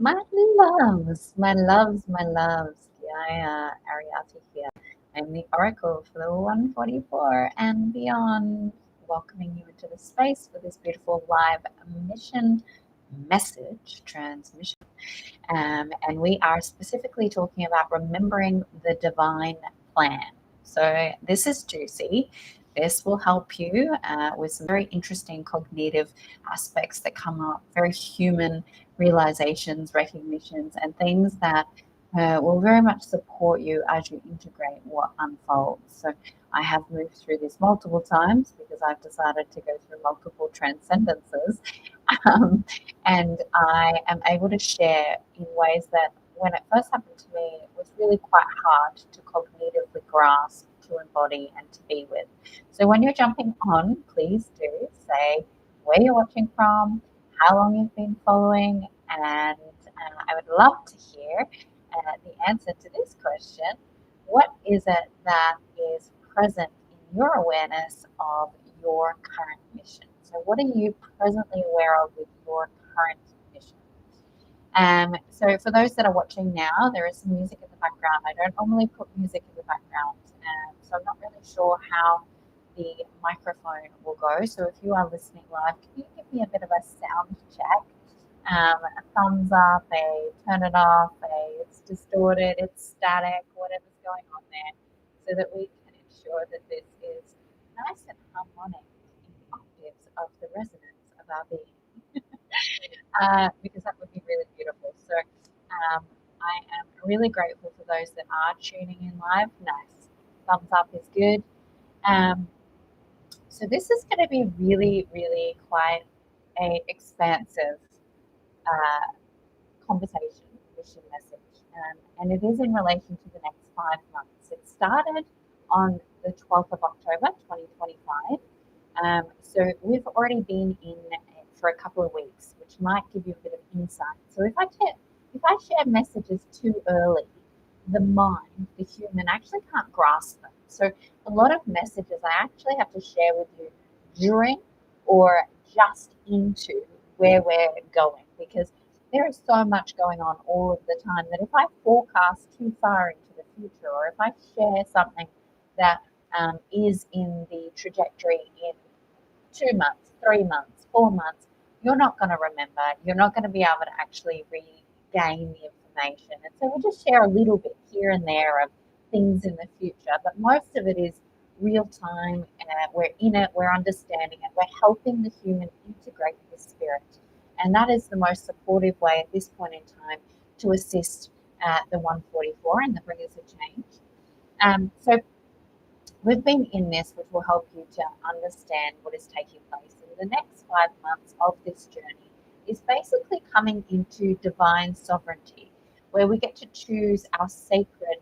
My loves, Geeia, Ariati here. I'm the Oracle for the 144 and beyond, welcoming you into the space for this beautiful live mission message transmission. And we are specifically talking about remembering the divine plan. So this is juicy. This will help you with some very interesting cognitive aspects that come up, very human realizations, recognitions, and things that will very much support you as you integrate what unfolds. So I have moved through this multiple times because I've decided to go through multiple transcendences. Um, and I am able to share in ways that when it first happened to me, it was really quite hard to cognitively grasp, to embody, and to be with. So when you're jumping on, please do say where you're watching from, how long you've been following, and I would love to hear the answer to this question. What is it that is present in your awareness of your current mission? So what are you presently aware of with your current mission? So for those that are watching now, there is some music in the background. I don't normally put music in the background, so I'm not really sure how the microphone will go. So if you are listening live, can you give me a bit of a sound check? A thumbs up, a turn it off, a it's distorted, it's static, whatever's going on there, so that we can ensure that this is nice and harmonic in the octaves of the resonance of our being. Because that would be really beautiful. So I am really grateful for those that are tuning in live. Nice. Thumbs up is good. Um, so this is going to be really, really quite a expansive uh, conversation, mission message. And it is in relation to the next 5 months. It started on the 12th of October, 2025. So we've already been in it for a couple of weeks, which might give you a bit of insight. So if I share messages too early, the mind, the human, actually can't grasp them. So a lot of messages I actually have to share with you during or just into where we're going, because there is so much going on all of the time that if I forecast too far into the future, or if I share something that is in the trajectory in 2 months, 3 months, 4 months, you're not going to remember. You're not going to be able to actually regain the information. And so we'll just share a little bit here and there of things in the future, but most of it is real time. We're in it, we're understanding it, we're helping the human integrate the spirit. And that is the most supportive way at this point in time to assist the 144 and the bringers of change. So we've been in this, which will help you to understand what is taking place. In the next 5 months of this journey is basically coming into divine sovereignty, where we get to choose our sacred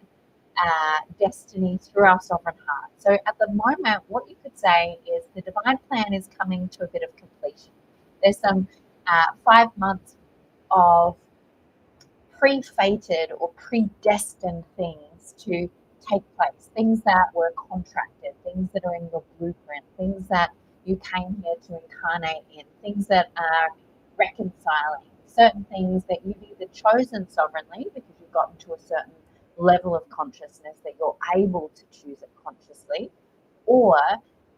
destiny through our sovereign heart. So at the moment, what you could say is the divine plan is coming to a bit of completion. There's some 5 months of pre-fated or predestined things to take place, things that were contracted, things that are in your blueprint, things that you came here to incarnate in, things that are reconciling, certain things that you've either chosen sovereignly because you've gotten to a certain level of consciousness that you're able to choose it consciously, or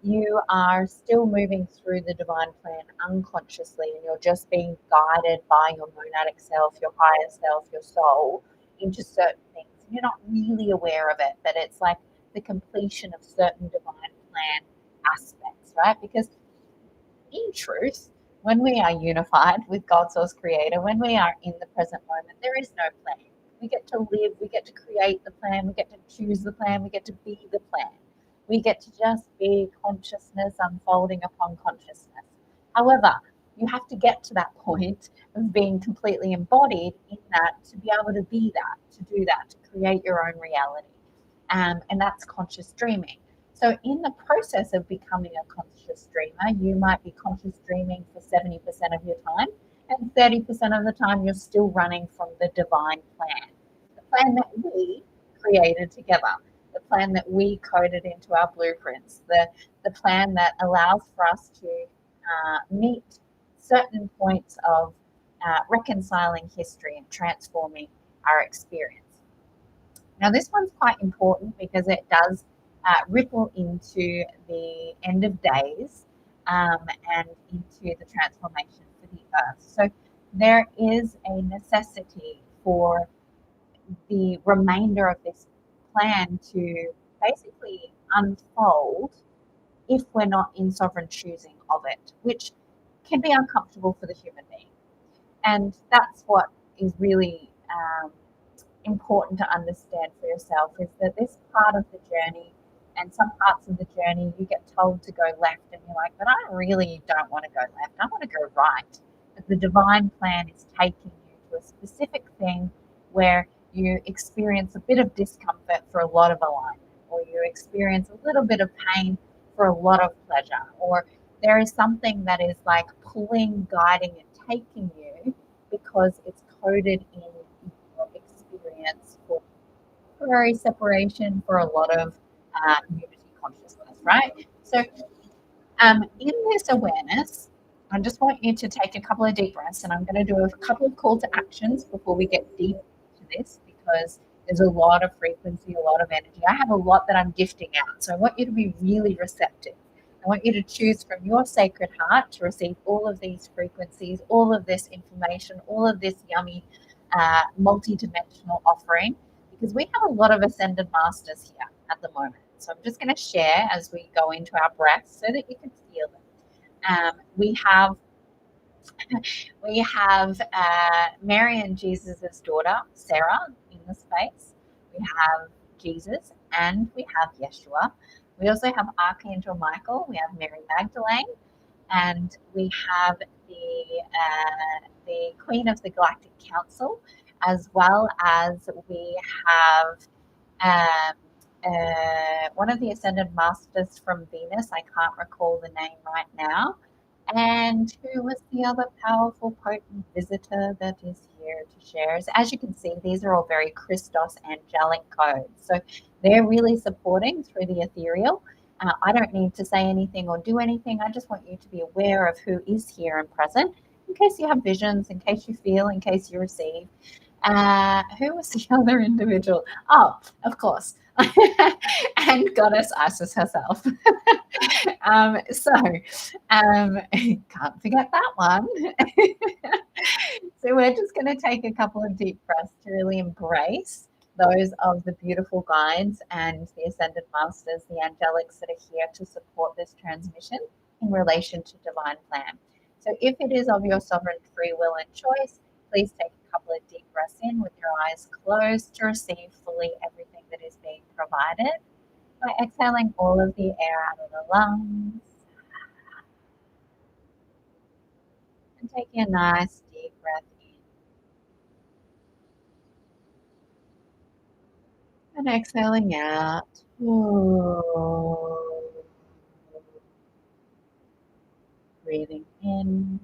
you are still moving through the divine plan unconsciously and you're just being guided by your monadic self, your higher self, your soul into certain things. And you're not really aware of it, but it's like the completion of certain divine plan aspects, right? Because in truth, when we are unified with God, Source, Creator, when we are in the present moment, there is no plan. We get to live, we get to create the plan, we get to choose the plan, we get to be the plan. We get to just be consciousness unfolding upon consciousness. However, you have to get to that point of being completely embodied in that to be able to be that, to do that, to create your own reality. And that's conscious dreaming. So in the process of becoming a conscious dreamer, you might be conscious dreaming for 70% of your time, and 30% of the time you're still running from the divine plan, the plan that we created together, the plan that we coded into our blueprints, the plan that allows for us to meet certain points of reconciling history and transforming our experience. Now, this one's quite important because it does ripple into the end of days and into the transformation for the earth. So there is a necessity for the remainder of this plan to basically unfold if we're not in sovereign choosing of it, which can be uncomfortable for the human being. And that's what is really important to understand for yourself, is that this part of the journey, and some parts of the journey you get told to go left and you're like, but I really don't want to go left, I want to go right. But the divine plan is taking you to a specific thing where you experience a bit of discomfort for a lot of alignment, or you experience a little bit of pain for a lot of pleasure, or there is something that is like pulling, guiding, and taking you because it's coded in your experience for temporary separation, for a lot of unity consciousness, right? So in this awareness, I just want you to take a couple of deep breaths, and I'm going to do a couple of call to actions before we get deep into this, because there's a lot of frequency, a lot of energy. I have a lot that I'm gifting out, so I want you to be really receptive. I want you to choose from your sacred heart to receive all of these frequencies, all of this information, all of this yummy multi-dimensional offering, because we have a lot of ascended masters here at the moment. So I'm just going to share as we go into our breaths so that you can feel them. We have Mary and Jesus' daughter, Sarah, in the space. We have Jesus and we have Yeshua. We also have Archangel Michael. We have Mary Magdalene, and we have the Queen of the Galactic Council, as well as we have one of the Ascended Masters from Venus. I can't recall the name right now. And who was the other powerful, potent visitor that is here to share? So as you can see, these are all very Christos angelic codes. So they're really supporting through the ethereal. I don't need to say anything or do anything. I just want you to be aware of who is here and present, in case you have visions, in case you feel, in case you receive. Who was the other individual? Oh, of course. And Goddess Isis herself. Can't forget that one. So we're just going to take a couple of deep breaths to really embrace those of the beautiful guides and the ascended masters, the angelics that are here to support this transmission in relation to divine plan. So if it is of your sovereign free will and choice, please take a couple of deep breaths in with your eyes closed to receive fully everything that is being provided, by exhaling all of the air out of the lungs and taking a nice deep breath in and exhaling out. Breathing in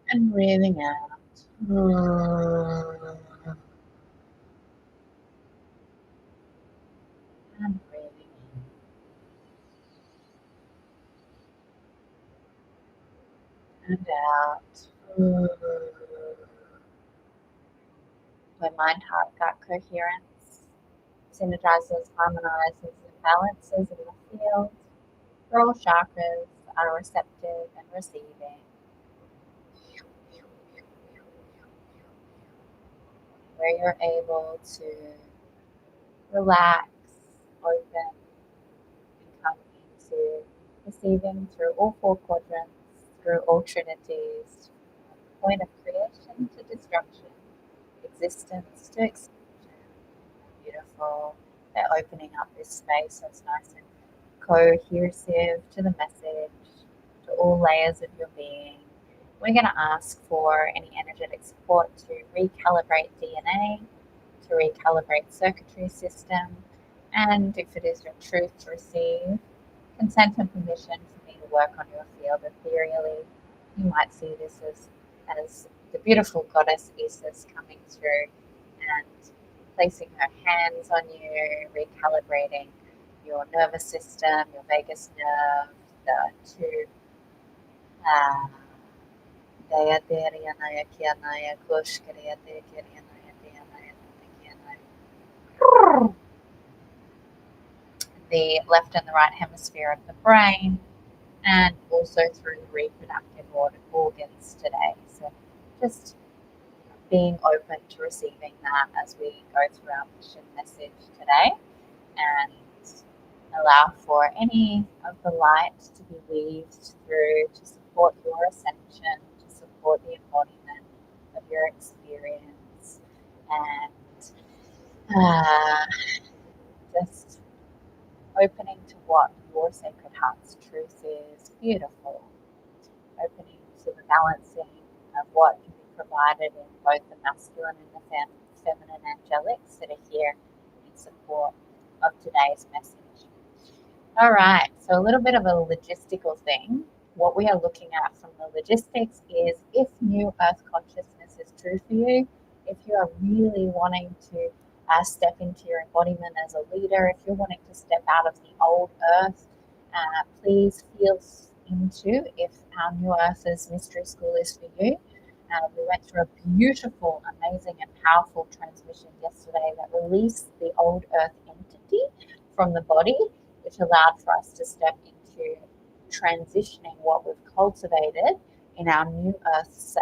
and breathing out. And breathing in and out. My mind, heart, gut coherence synergizes, harmonizes, and balances in the field, where all chakras are receptive and receiving. Where you're able to relax, open, and come into receiving through all four quadrants, through all trinities, point of creation to destruction, existence to extinction. Beautiful. They're opening up this space so it's nice and cohesive to the message, to all layers of your being. We're going to ask for any energetic support to recalibrate DNA, to recalibrate circuitry system, and if it is your truth, to receive consent and permission for me to work on your field ethereally. You might see this as the beautiful goddess Isis coming through and placing her hands on you, recalibrating your nervous system, your vagus nerve, the two Ah, Daya Daya Naya Kianaya Kush Kriya Kianaya Dianaya Kianaya. The left and the right hemisphere of the brain, and also through the reproductive organs today. So just being open to receiving that as we go through our mission message today, and allow for any of the light to be weaved through to support your ascension, to support the embodiment of your experience, and just opening to what your sacred heart's truth is. Beautiful. Opening to the balancing of what can be provided in both the masculine and the feminine angelics that are here in support of today's message. All right, so a little bit of a logistical thing. What we are looking at from the logistics is if new earth consciousness is true for you, if you are really wanting to step into your embodiment as a leader, if you're wanting to step out of the old earth, please feel into if our new earth's mystery school is for you. We went through a beautiful, amazing, and powerful transmission yesterday that released the old earth entity from the body, which allowed for us to step into transitioning what we've cultivated in our new earth,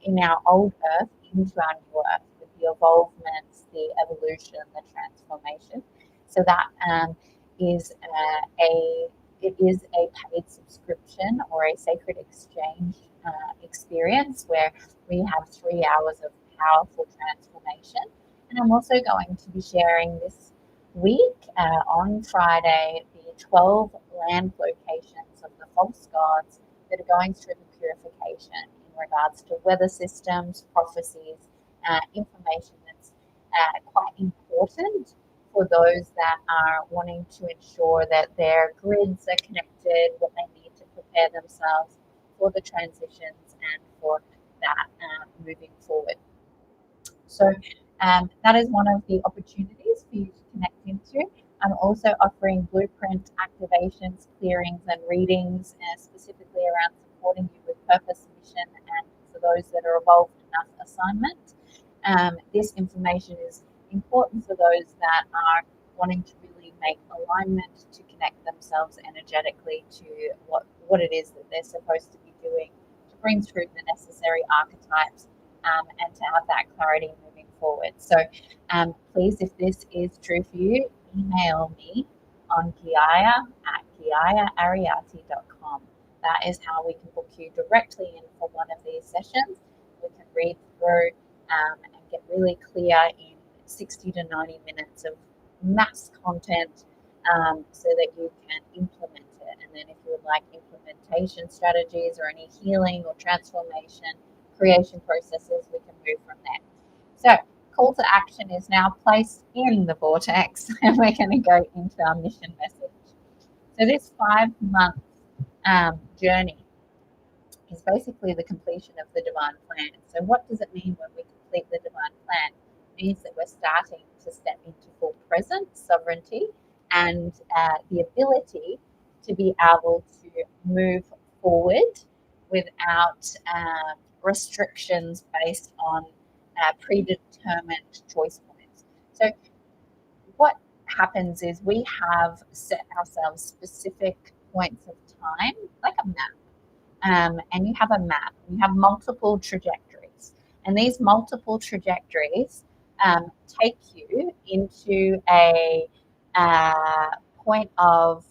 in our old earth into our new earth, with the evolvements, the evolution, the transformation. So that is a paid subscription or a sacred exchange experience where we have 3 hours of powerful transformation. And I'm also going to be sharing this week on Friday the 12 land locations of the false gods that are going through the purification in regards to weather systems, prophecies, information that's quite important for those that are wanting to ensure that their grids are connected, what they need to prepare themselves for the transitions and for that moving forward. So that is one of the opportunities for you to connect into. I'm also offering blueprint activations, clearings, and readings, specifically around supporting you with purpose, mission, and for those that are evolved enough assignment. This information is important for those that are wanting to really make alignment to connect themselves energetically to what it is that they're supposed to be doing to bring through the necessary archetypes and to have that clarity moving forward. So please, if this is true for you, email me on Geeia at GeeiaAriati.com. That is how we can book you directly in for one of these sessions. We can read through and get really clear in 60 to 90 minutes of mass content so that you can implement it. And then if you would like implementation strategies or any healing or transformation creation processes, we can move from there. So call to action is now placed in the vortex and we're going to go into our mission message. So this 5-month journey is basically the completion of the divine plan. So what does it mean when we complete the divine plan? It means that we're starting to step into full presence, sovereignty, and the ability to be able to move forward without restrictions based on predetermined choice points. So what happens is we have set ourselves specific points of time, like a map. And you have a map, you have multiple trajectories, and these multiple trajectories take you into a point of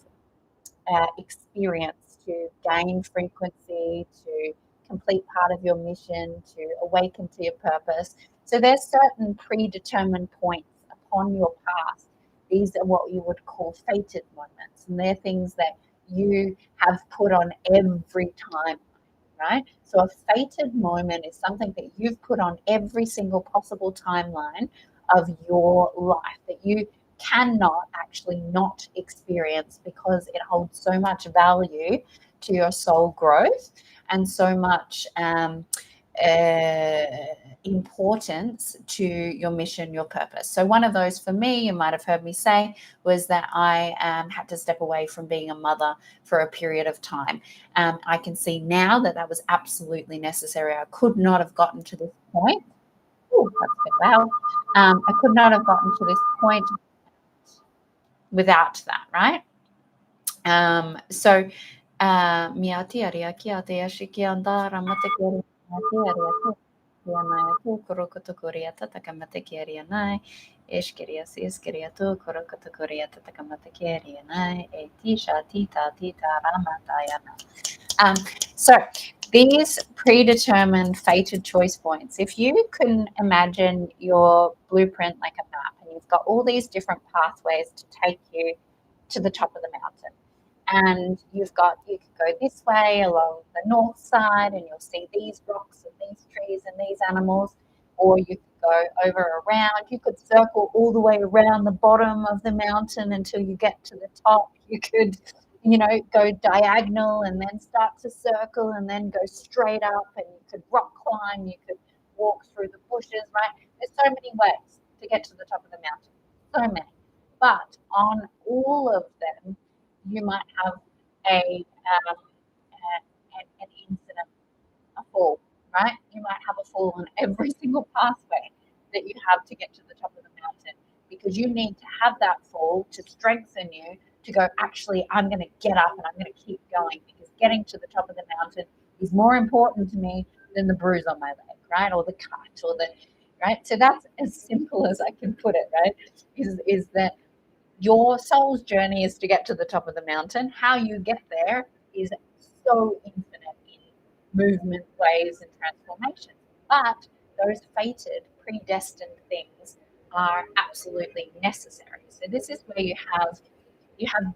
experience to gain frequency, to complete part of your mission, to awaken to your purpose. So there's certain predetermined points upon your path. These are what you would call fated moments, and they're things that you have put on every time, right? So a fated moment is something that you've put on every single possible timeline of your life that you cannot actually not experience because it holds so much value to your soul growth and so much importance to your mission, your purpose. So one of those for me, you might have heard me say, was that I had to step away from being a mother for a period of time. I can see now that that was absolutely necessary. I could not have gotten to this point. Ooh, that's a bit loud. I could not have gotten to this point without that, right? So miati ariaki ate ashiki andara matekeri miati ariaki yanai tu kurokotokoria tatakamateki yanai ishkeria siskeria tu kurokotokoria tatakamateki yanai etisha tita tita ramatayana. So these predetermined fated choice points, if you can imagine your blueprint like a map and you've got all these different pathways to take you to the top of the mountain, and you could go this way along the north side and you'll see these rocks and these trees and these animals, or you could go over around, you could circle all the way around the bottom of the mountain until you get to the top. You could, go diagonal and then start to circle and then go straight up, and you could rock climb, you could walk through the bushes, right? There's so many ways to get to the top of the mountain, so many. But on all of them, you might have an incident, a fall, right? You might have a fall on every single pathway that you have to get to the top of the mountain, because you need to have that fall to strengthen you to go, actually, I'm going to get up and I'm going to keep going, because getting to the top of the mountain is more important to me than the bruise on my leg, right? Or the cut or the, right? So that's as simple as I can put it, right? Is that your soul's journey is to get to the top of the mountain. How you get there is so infinite in movement, ways, and transformation. But those fated, predestined things are absolutely necessary. So this is where you have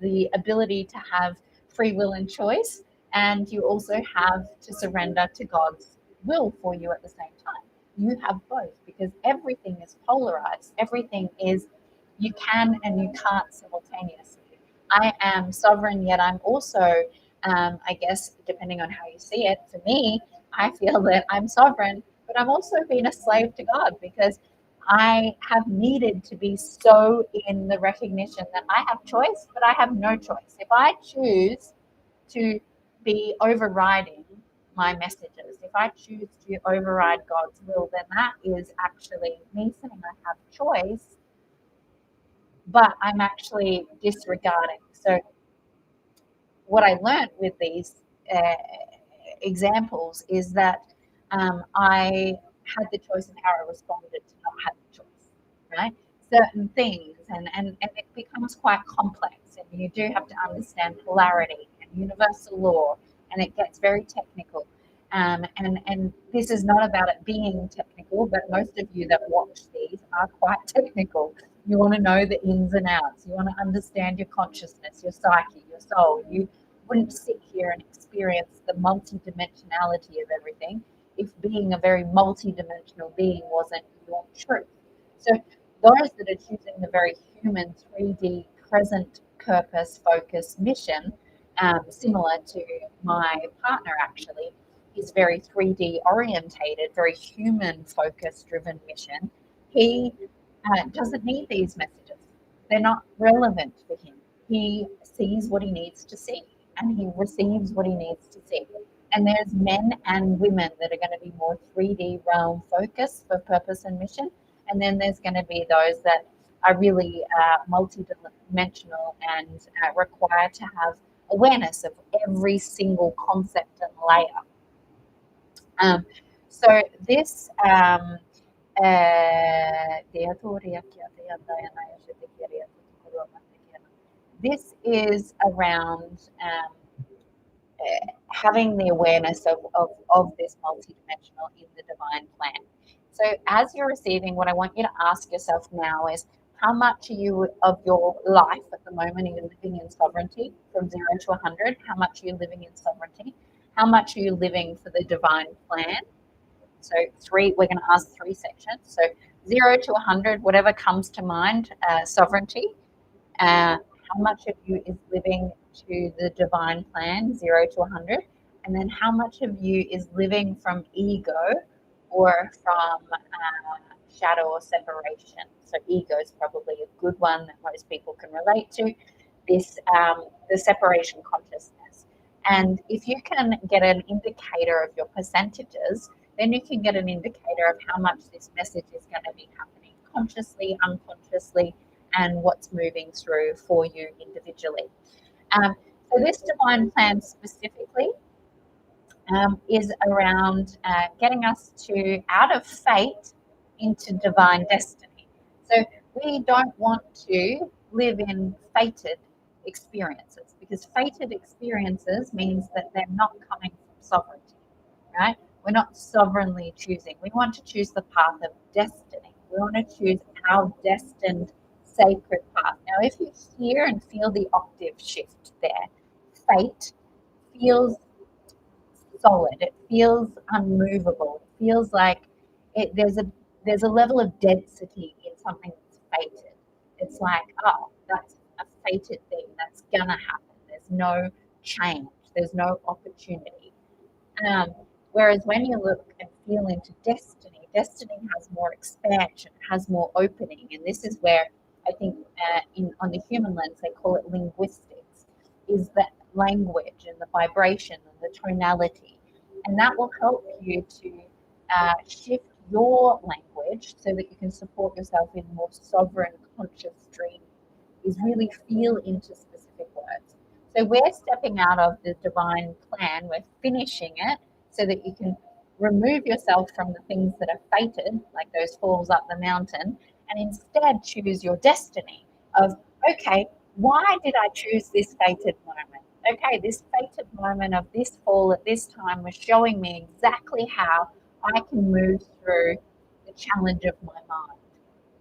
the ability to have free will and choice, and you also have to surrender to God's will for you at the same time. You have both, because everything is polarized. Everything is, you can and you can't simultaneously. I am sovereign, yet I'm also, I guess, depending on how you see it, for me, I feel that I'm sovereign, but I've also been a slave to God, because I have needed to be so in the recognition that I have choice, but I have no choice. If I choose to be overriding my messages, if I choose to override God's will, then that is actually me saying I have choice, but I'm actually disregarding. So what I learned with these uh, examples is that I had the choice of how I responded to not having choice, right? Certain things, and it becomes quite complex, and you do have to understand polarity and universal law, and it gets very technical. And this is not about it being technical, but most of you that watch these are quite technical. You want to know the ins and outs. You want to understand your consciousness, your psyche, your soul. You wouldn't sit here and experience the multidimensionality of everything if being a very multidimensional being wasn't your truth. So those that are choosing the very human 3D present purpose focused mission, similar to my partner actually, is very 3D orientated, very human focus driven mission. He doesn't need these messages. They're not relevant for him. He sees what he needs to see, and he receives what he needs to see. And there's men and women that are going to be more 3D realm focused for purpose and mission. And then there's going to be those that are really multi-dimensional and require to have awareness of every single concept and layer. So this this is around having the awareness of this multidimensional in the divine plan. So as you're receiving, what I want you to ask yourself now is, how much are you of your life at the moment are you living in sovereignty from 0 to 100? How much are you living in sovereignty? How much are you living for the divine plan? So we're going to ask 3 sections. So 0 to 100, whatever comes to mind, sovereignty. How much of you is living to the divine plan, 0 to 100? And then how much of you is living from ego or from shadow or separation. So ego is probably a good one that most people can relate to. This the separation consciousness. And if you can get an indicator of your percentages, then you can get an indicator of how much this message is going to be happening consciously, unconsciously, and what's moving through for you individually. So this divine plan specifically is around getting us to out of fate into divine destiny. So we don't want to live in fated experiences, because fated experiences means that they're not coming from sovereignty, right? We're not sovereignly choosing. We want to choose the path of destiny. We want to choose our destined sacred path. Now, if you hear and feel the octave shift there, fate feels solid. It feels unmovable. It feels like there's a level of density in something that's fated. It's like, oh, that's a fated thing. That's gonna happen. There's no change. There's no opportunity. Um, Whereas when you look and feel into destiny, destiny has more expansion, has more opening, and this is where I think in on the human lens they call it linguistics, is that language and the vibration and the tonality, and that will help you to shift your language so that you can support yourself in more sovereign conscious dreaming. Is really feel into specific words. So we're stepping out of the divine plan, we're finishing it so that you can remove yourself from the things that are fated, like those falls up the mountain, and instead choose your destiny of, okay, why did I choose this fated moment? Okay, this fated moment of this fall at this time was showing me exactly how I can move through the challenge of my mind.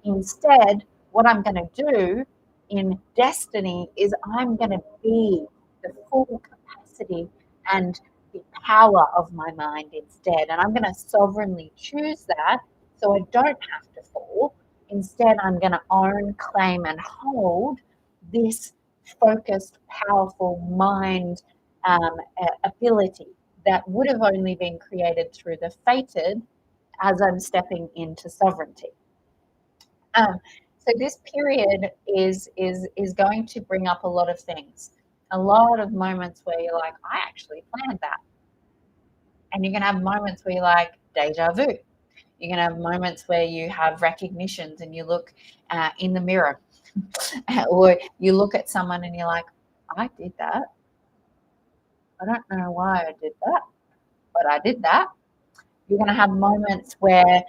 Instead, what I'm going to do in destiny is I'm going to be the full capacity and the power of my mind instead. And I'm going to sovereignly choose that so I don't have to fall. Instead, I'm going to own, claim, and hold this focused, powerful mind ability that would have only been created through the fated as I'm stepping into sovereignty. Um, so this period is going to bring up a lot of things, a lot of moments where you're like, I actually planned that, and you're gonna have moments where you're like deja vu. You're gonna have moments where you have recognitions, and you look in the mirror, or you look at someone and you're like, I did that. I don't know why I did that, but I did that. You're going to have moments where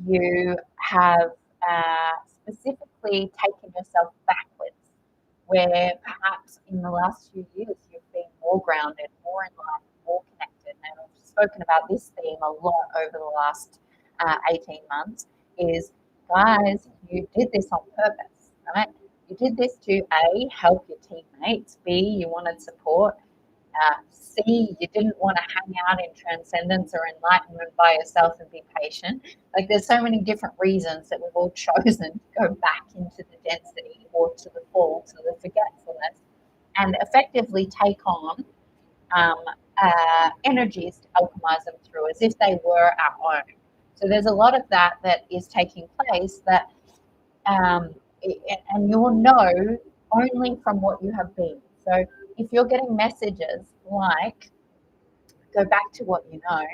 you have specifically taken yourself backwards, where perhaps in the last few years you've been more grounded, more in line, more connected. And I've spoken about this theme a lot over the last 18 months is, guys, you did this on purpose, right? You did this to A, help your teammates, B, you wanted support, C, you didn't want to hang out in transcendence or enlightenment by yourself and be patient. Like there's so many different reasons that we've all chosen to go back into the density or to the fall, to the forgetfulness, and effectively take on um, energies to alchemize them through as if they were our own. So there's a lot of that that is taking place that, um, and you will know only from what you have been. So if you're getting messages like, go back to what you know,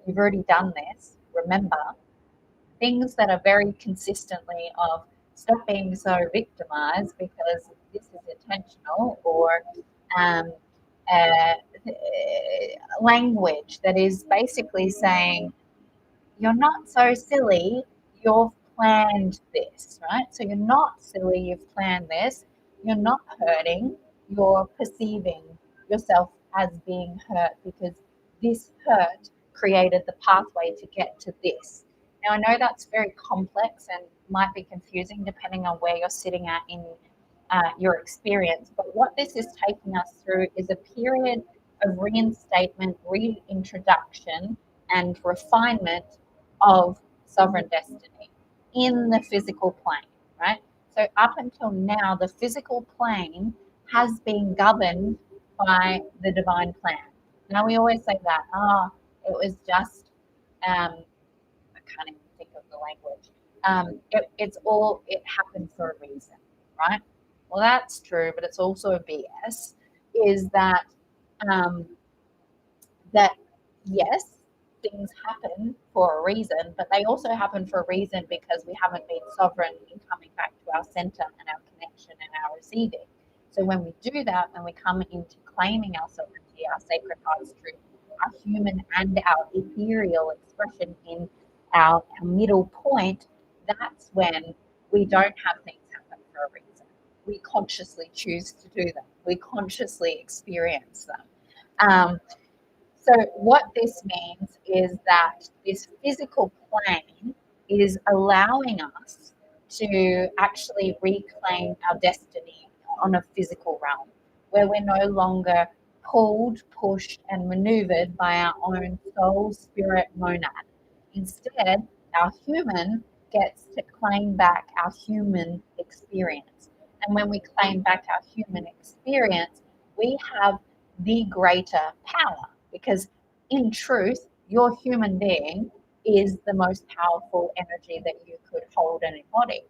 you've already done this, remember, things that are very consistently of stop being so victimized because this is intentional, or um, uh, language that is basically saying, you're not so silly, you've planned this, right? So you're not silly, you've planned this, you're not hurting, you're perceiving yourself as being hurt because this hurt created the pathway to get to this. Now, I know that's very complex and might be confusing depending on where you're sitting at in your experience, but what this is taking us through is a period of reinstatement, reintroduction, and refinement of sovereign destiny in the physical plane, right? So up until now, the physical plane has been governed by the divine plan. Now we always say that, it was just I can't even think of the language. It happened for a reason, right? Well, that's true, but it's also a BS. Is um, that yes, things happen for a reason, but they also happen for a reason because we haven't been sovereign in coming back to our center and our connection and our receiving. So when we do that, when we come into claiming our sovereignty, our sacred heart's truth, our human and our ethereal expression in our middle point, that's when we don't have things happen for a reason. We consciously choose to do them. We consciously experience them. So what this means is that this physical plane is allowing us to actually reclaim our destiny on a physical realm, where we're no longer pulled, pushed, and maneuvered by our own soul, spirit, monad. Instead, our human gets to claim back our human experience. And when we claim back our human experience, we have the greater power because, in truth, your human being is the most powerful energy that you could hold and embody.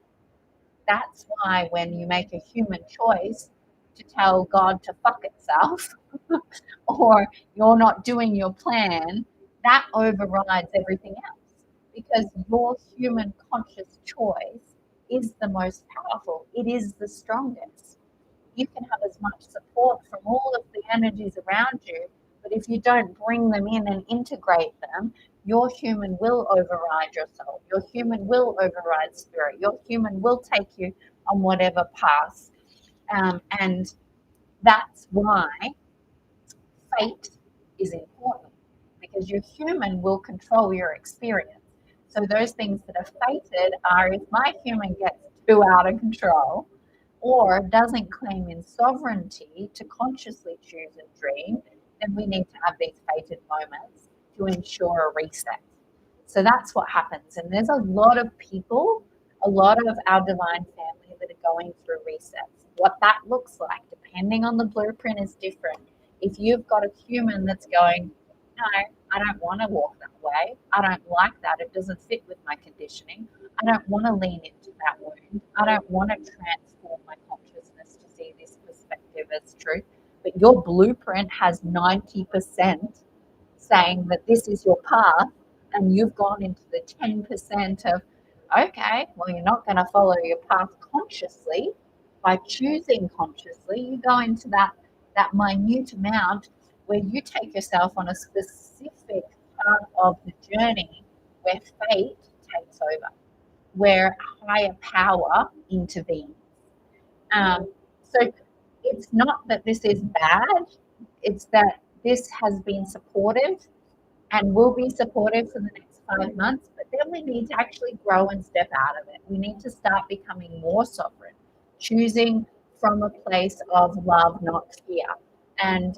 That's why when you make a human choice to tell God to fuck itself or you're not doing your plan, that overrides everything else because your human conscious choice is the most powerful, it is the strongest. You can have as much support from all of the energies around you, but if you don't bring them in and integrate them, your human will override your soul. Your human will override spirit. Your human will take you on whatever path. And that's why fate is important because your human will control your experience. So those things that are fated are if my human gets too out of control, or doesn't claim in sovereignty to consciously choose a dream, then we need to have these fated moments to ensure a reset. So that's what happens. And there's a lot of people, a lot of our divine family that are going through resets. What that looks like, depending on the blueprint, is different. If you've got a human that's going, no, I don't want to walk that way. I don't like that. It doesn't fit with my conditioning. I don't want to lean into that wound. I don't want to transform my consciousness to see this perspective as truth. But your blueprint has 90% saying that this is your path, and you've gone into the 10% of, okay, well, you're not going to follow your path consciously. By choosing consciously, you go into that minute amount where you take yourself on a specific part of the journey where fate takes over, where higher power intervenes. So it's not that this is bad, it's that this has been supportive and will be supportive for the next 5 months, but then we need to actually grow and step out of it. We need to start becoming more sovereign, choosing from a place of love, not fear, and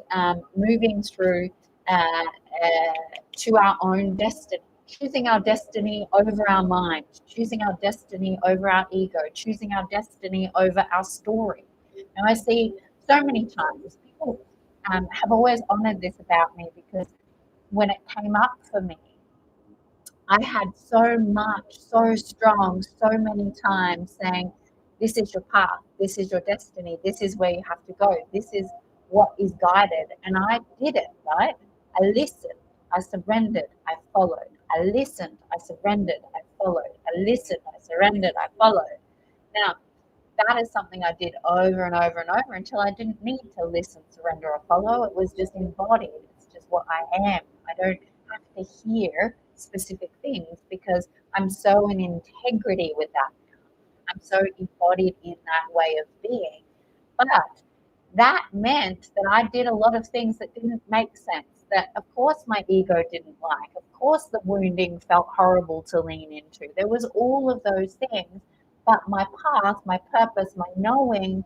moving through to our own destiny, choosing our destiny over our mind, choosing our destiny over our ego, choosing our destiny over our story. Now, I see so many times people have always honored this about me because when it came up for me, I had so much, so strong, so many times saying, this is your path, this is your destiny, this is where you have to go, this is what is guided. And I did it, right? I listened, I surrendered, I followed. I listened, I surrendered, I followed. I listened, I surrendered, I followed. Now, that is something I did over and over and over until I didn't need to listen, surrender, or follow. It was just embodied. It's just what I am. I don't have to hear specific things because I'm so in integrity with that now. I'm so embodied in that way of being. But that meant that I did a lot of things that didn't make sense. That, of course, my ego didn't like. Of course, the wounding felt horrible to lean into. There was all of those things. But my path, my purpose, my knowing,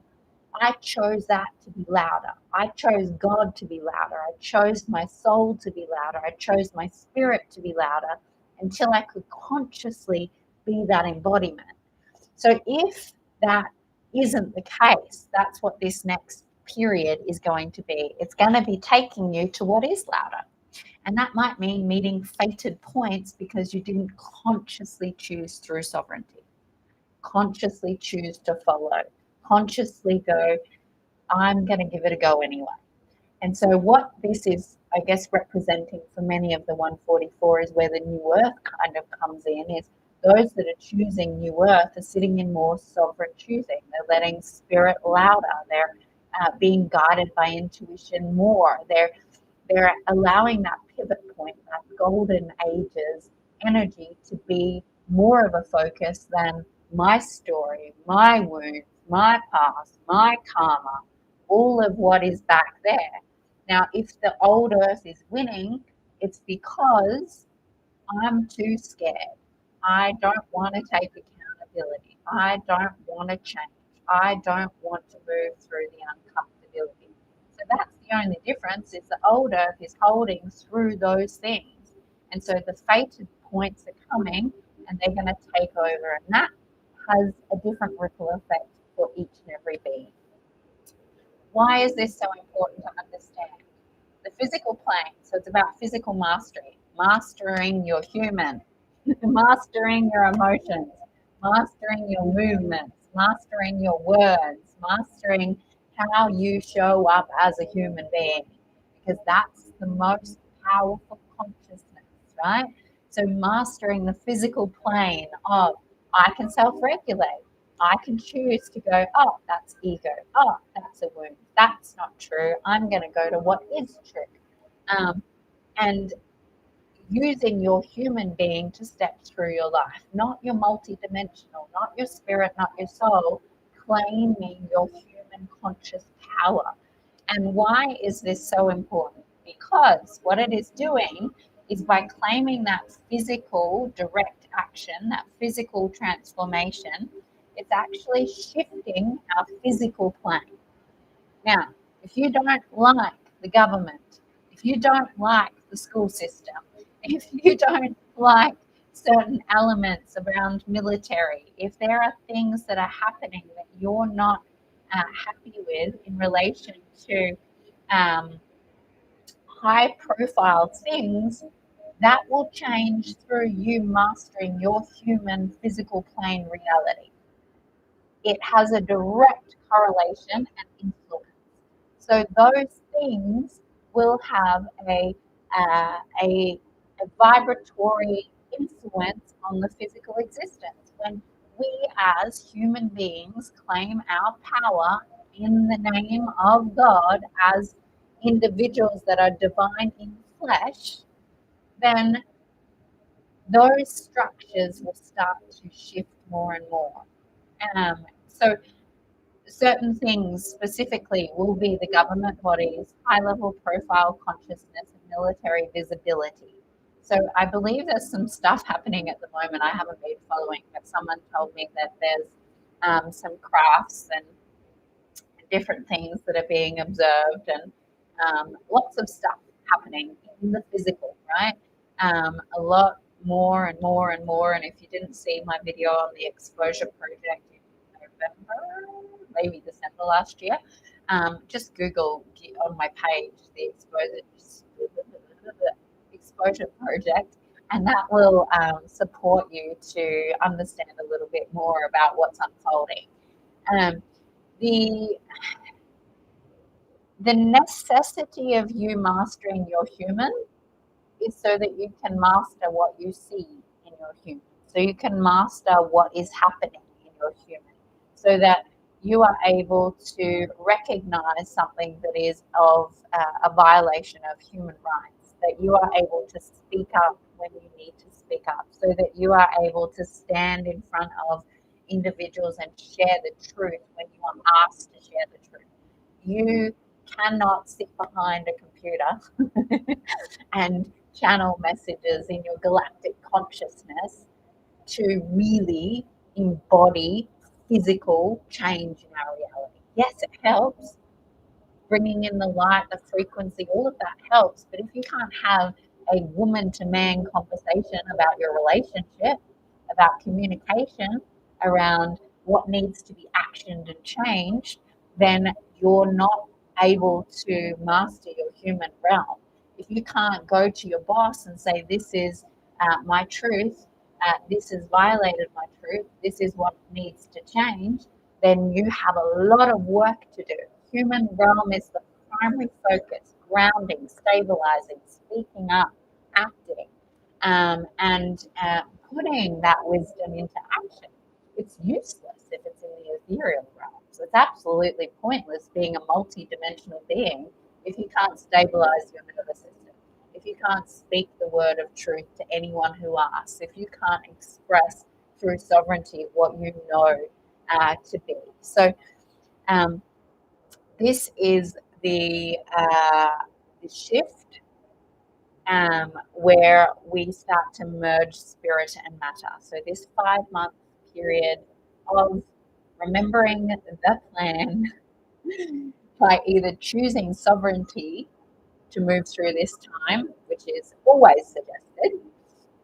I chose that to be louder. I chose God to be louder. I chose my soul to be louder. I chose my spirit to be louder until I could consciously be that embodiment. So if that isn't the case, that's what this next period is going to be. It's going to be taking you to what is louder. And that might mean meeting fated points because you didn't consciously choose through sovereignty, consciously choose to follow, consciously go, I'm going to give it a go anyway. And so what this is, I guess, representing for many of the 144 is where the new earth kind of comes in, is those that are choosing new earth are sitting in more sovereign choosing. They're letting spirit louder. They're being guided by intuition more. They're allowing that pivot point, that golden ages energy to be more of a focus than my story, my wounds, my past, my karma, all of what is back there. Now, if the old earth is winning, it's because I'm too scared. I don't want to take accountability. I don't want to change. I don't want to move through the uncomfortability. So that's the only difference is the old earth is holding through those things. And so the fated points are coming and they're going to take over. And that has a different ripple effect for each and every being. Why is this so important to understand? The physical plane, so it's about physical mastery, mastering your human, mastering your emotions, mastering your movements, mastering your words, mastering how you show up as a human being, because that's the most powerful consciousness, right? So mastering the physical plane of I can self-regulate. I can choose to go, oh, that's ego. Oh, that's a wound. That's not true. I'm going to go to what is true. And using your human being to step through your life, not your multidimensional, not your spirit, not your soul, claiming your human conscious power. And why is this so important? Because what it is doing is by claiming that physical direct action, that physical transformation, it's actually shifting our physical plane. Now, if you don't like the government, if you don't like the school system, if you don't like certain elements around military, if there are things that are happening that you're not happy with in relation to high profile things, that will change through you mastering your human physical plane reality. It has a direct correlation and influence. So those things will have a vibratory influence on the physical existence. When we as human beings claim our power in the name of God as individuals that are divine in flesh, then those structures will start to shift more and more. So certain things specifically will be the government bodies, high level profile consciousness, and military visibility. So I believe there's some stuff happening at the moment I haven't been following, but someone told me that there's some crafts and different things that are being observed and lots of stuff happening in the physical, right? A lot more and more and more. And if you didn't see my video on the exposure project in November, maybe December last year, just Google on my page the exposure project, and that will support you to understand a little bit more about what's unfolding. The the necessity of you mastering your human is so that you can master what you see in your human. So you can master what is happening in your human, so that you are able to recognize something that is of a violation of human rights, that you are able to speak up when you need to speak up, so that you are able to stand in front of individuals and share the truth when you are asked to share the truth. You cannot sit behind a computer and channel messages in your galactic consciousness to really embody physical change in our reality. Yes, it helps. Bringing in the light, the frequency, all of that helps. But if you can't have a woman to man conversation about your relationship, about communication, around what needs to be actioned and changed, then you're not able to master your human realm. If you can't go to your boss and say, this is my truth, this has violated my truth, this is what needs to change, then you have a lot of work to do. Human realm is the primary focus, grounding, stabilizing, speaking up, acting, and putting that wisdom into action. It's useless if it's in the ethereal realm. So it's absolutely pointless being a multi-dimensional being if you can't stabilize your nervous system, if you can't speak the word of truth to anyone who asks, if you can't express through sovereignty what you know to be. So this is the shift where we start to merge spirit and matter. So this 5 month period of remembering the plan by either choosing sovereignty to move through this time, which is always suggested,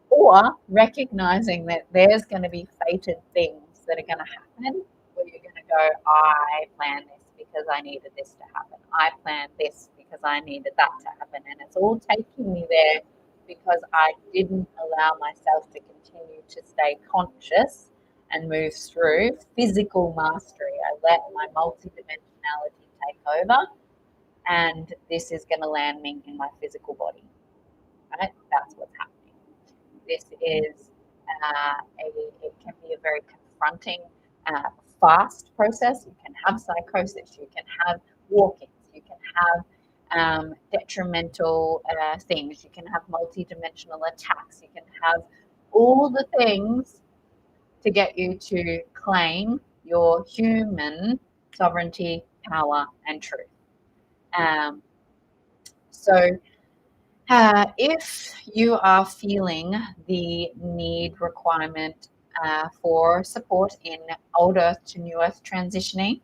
or recognizing that there's going to be fated things that are going to happen where you're going to go, I planned this because I needed this to happen. I planned this because I needed that to happen. And it's all taking me there because I didn't allow myself to continue to stay conscious and move through physical mastery. I let my multidimensionality take over, and this is going to land me in my physical body. Right? That's what's happening. This is it can be a very confronting, fast process. You can have psychosis, you can have walk-ins, you can have detrimental things, you can have multi-dimensional attacks, you can have all the things to get you to claim your human sovereignty, power, and truth. So if you are feeling the need requirement for support in old earth to new earth transitioning,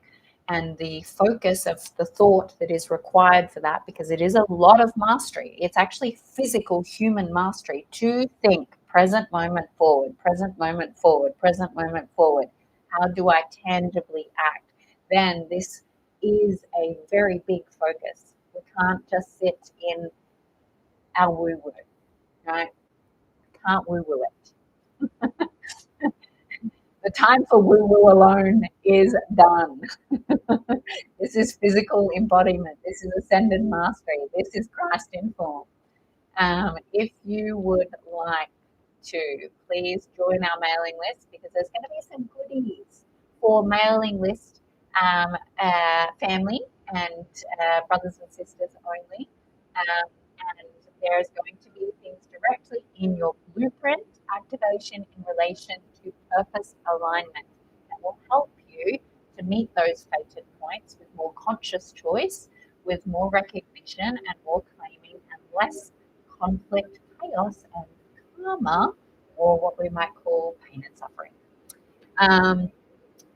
and the focus of the thought that is required for that, because it is a lot of mastery, it's actually physical human mastery to think present moment forward, present moment forward, present moment forward. How do I tangibly act? Then this is a very big focus. We can't just sit in our woo-woo, right? Can't woo-woo it. The time for woo-woo alone is done. This is physical embodiment. This is ascended mastery. This is Christ in form. If you would like to, please join our mailing list, because there's going to be some goodies for mailing list family and brothers and sisters only. And there's going to be things directly in your blueprint activation in relation to purpose alignment that will help you to meet those fated points with more conscious choice, with more recognition and more claiming, and less conflict, chaos, and karma, or what we might call pain and suffering.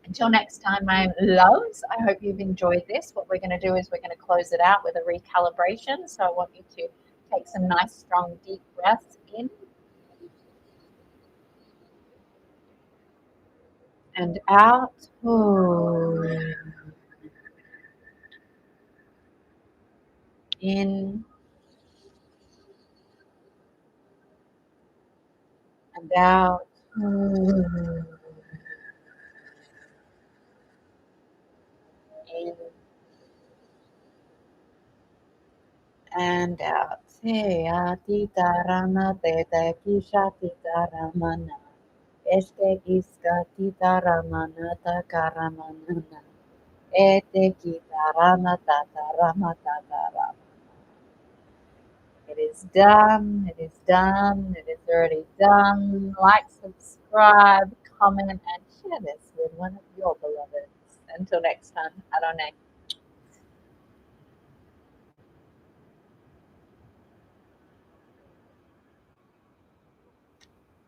Until next time, my loves, I hope you've enjoyed this. What we're going to do is we're going to close it out with a recalibration. So I want you to take some nice, strong, deep breaths in and out. In and out. In and out. Tita rama teta kisha tita ramana. Este kiska tita ramana taka ramana. Ete kita rama tata rama tata rama. It is done. It is done. It is already done. Like, subscribe, comment, and share this with one of your beloveds. Until next time, Adonai.